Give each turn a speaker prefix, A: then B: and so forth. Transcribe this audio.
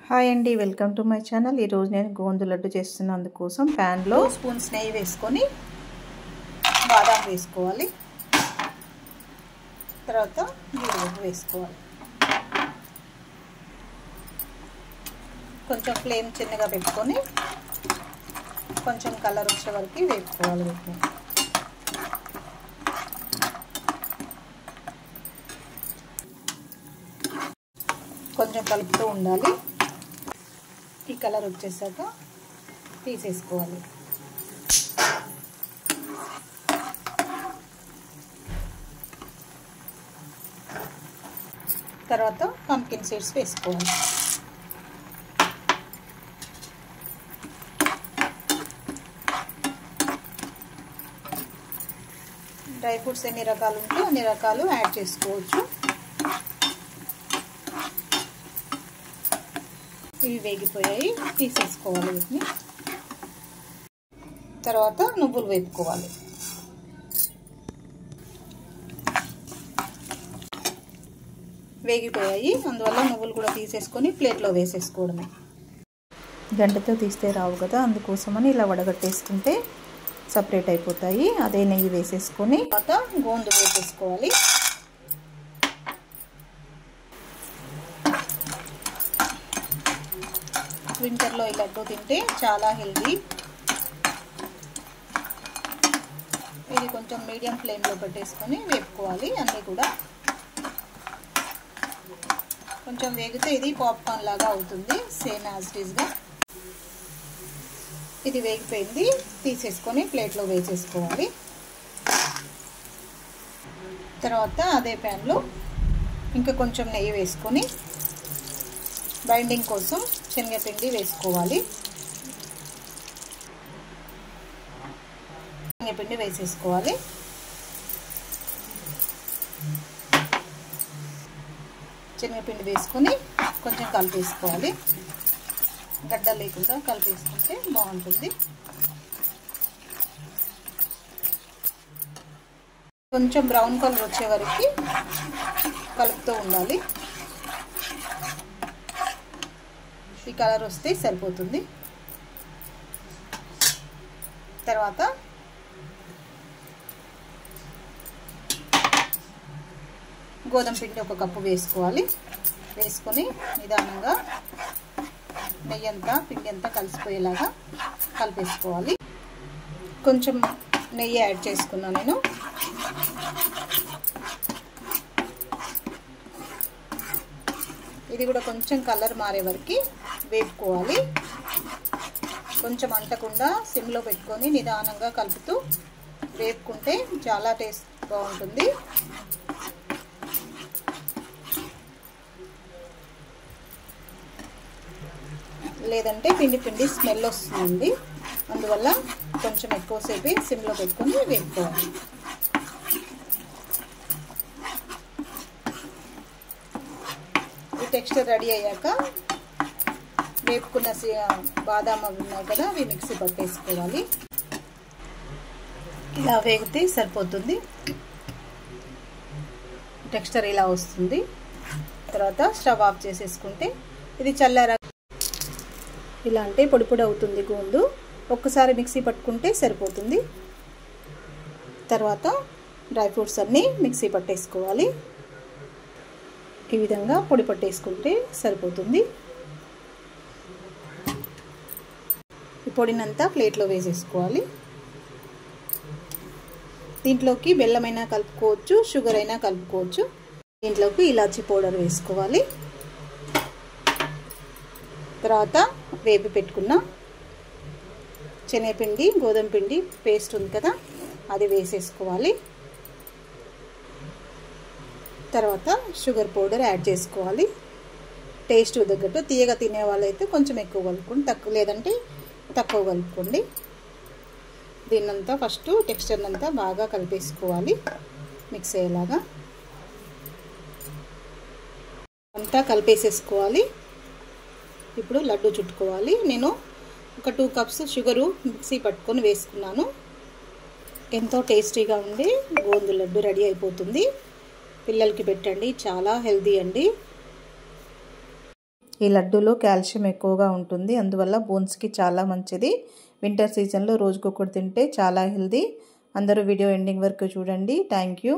A: Hi అండి, welcome to my channel. ఈరోజు నేను గోందు లడ్డు చేస్తున్నందుకోసం ప్యాన్లో 2 స్పూన్స్ నెయ్యి వేసుకొని బాదాం వేసుకోవాలి. తర్వాత జీడిపప్పు వేసుకోవాలి. కొంచెం ఫ్లేమ్ చిన్నగా పెట్టుకొని కొంచెం కలర్ వచ్చే వరకు వేసుకోవాలి. వీటిని కొంచెం కలుపుతూ ఉండాలి. ఈ కలర్ వచ్చేసాక తీసేసుకోవాలి. తర్వాత పంకిన్ సీడ్స్ వేసుకోవాలి. డ్రై ఫ్రూట్స్ ఎన్ని రకాలు ఉంటే అన్ని రకాలు యాడ్ చేసుకోవచ్చు. ఇవి వేగిపోయాయి, తీసేసుకోవాలి. వీటిని తర్వాత నువ్వులు వేపుకోవాలి. వేగిపోయాయి, అందువల్ల నువ్వులు కూడా తీసేసుకొని ప్లేట్లో వేసేసుకోవడమే. గంటతో తీస్తే రావు కదా, అందుకోసమని ఇలా వడగట్టేసుకుంటే సపరేట్ అయిపోతాయి. అదే నెయ్యి వేసేసుకొని తర్వాత గోందు వేసేసుకోవాలి. వింటర్లో ఈ లడ్డు తింటే చాలా హెల్దీ. ఇది కొంచెం మీడియం ఫ్లేమ్లో పెట్టేసుకొని వేపుకోవాలి. అన్నీ కూడా కొంచెం వేగితే ఇది పాప్కార్న్ లాగా అవుతుంది, సేమ్ యాజ్ ఇట్ ఈస్గా. ఇది వేగిపోయింది, తీసేసుకొని ప్లేట్లో వేసేసుకోవాలి. తర్వాత అదే ప్యాన్లో ఇంకా కొంచెం నెయ్యి వేసుకొని బైండింగ్ కోసం శనగపిండి వేసుకోవాలి. శనగపిండి వేసేసుకోవాలి. శనగపిండి వేసుకొని కొంచెం కలిపేసుకోవాలి. గడ్డ లేకుండా కలిపేసుకుంటే బాగుంటుంది. కొంచెం బ్రౌన్ కలర్ వచ్చే వరకు కలుపుతూ ఉండాలి. ఈ కలర్ వస్తే సరిపోతుంది. తర్వాత గోధుమ పిండి 1 కప్పు వేసుకోవాలి. వేసుకొని నిదానంగా నెయ్యి అంతా పిండి అంతా కలిసిపోయేలాగా కలిపేసుకోవాలి. కొంచెం నెయ్యి యాడ్ చేసుకున్నాను నేను. ఇది కూడా కొంచెం కలర్ మారే వరకు వేపుకోవాలి. కొంచెం అంటకుండా సిమ్లో పెట్టుకొని నిదానంగా కలుపుతూ వేపుకుంటే చాలా టేస్ట్ బాగుంటుంది. లేదంటే పిండి పిండి స్మెల్ వస్తుంది. అందువల్ల కొంచెం ఎక్కువసేపు సిమ్లో పెట్టుకొని వేపుకోవాలి. టెక్స్చర్ రెడీ అయ్యాక వేపుకున్న బాదాం అవి ఉన్నాయి కదా, అవి మిక్సీ పట్టేసుకోవాలి. ఇలా వేగితే సరిపోతుంది. టెక్స్చర్ ఇలా వస్తుంది. తర్వాత స్టవ్ ఆఫ్ చేసేసుకుంటే ఇది చల్లారా ఇలా అంటే పొడి పొడి అవుతుంది గోందు. ఒక్కసారి మిక్సీ పట్టుకుంటే సరిపోతుంది. తర్వాత డ్రై ఫ్రూట్స్ అన్నీ మిక్సీ పట్టేసుకోవాలి. ఈ విధంగా పొడి పట్టేసుకుంటే సరిపోతుంది. ఈ పొడినంతా ప్లేట్లో వేసేసుకోవాలి. దీంట్లోకి బెల్లమైనా కలుపుకోవచ్చు, షుగర్ అయినా కలుపుకోవచ్చు. దీంట్లోకి ఇలాచీ పౌడర్ వేసుకోవాలి. తర్వాత వేపి పెట్టుకున్న శనగపిండి గోధుమ పిండి పేస్ట్ ఉంది కదా, అది వేసేసుకోవాలి. తర్వాత షుగర్ పౌడర్ యాడ్ చేసుకోవాలి. టేస్ట్ తగ్గట్టు, తీయగా తినే వాళ్ళైతే కొంచెం ఎక్కువ కలుపుకోండి, లేదంటే తక్కువ కలుపుకోండి. దీన్నంతా ఫస్ట్ టెక్స్చర్ అంతా బాగా కలిపేసుకోవాలి, మిక్స్ అయ్యేలాగా అంతా కలిపేసేసుకోవాలి. ఇప్పుడు లడ్డు చుట్టుకోవాలి. నేను ఒక 2 కప్స్ షుగరు మిక్సీ పట్టుకొని వేసుకున్నాను. ఎంతో టేస్టీగా ఉండి గోందు లడ్డు రెడీ అయిపోతుంది. పిల్లలకి పెట్టండి, చాలా హెల్దీ అండి. ఈ లడ్డూలో కాల్షియం ఎక్కువగా ఉంటుంది, అందువల్ల బోన్స్కి చాలా మంచిది. వింటర్ సీజన్లో రోజుకొకటి తింటే చాలా హెల్దీ. అందరూ వీడియో ఎండింగ్ వరకు చూడండి. Thank you.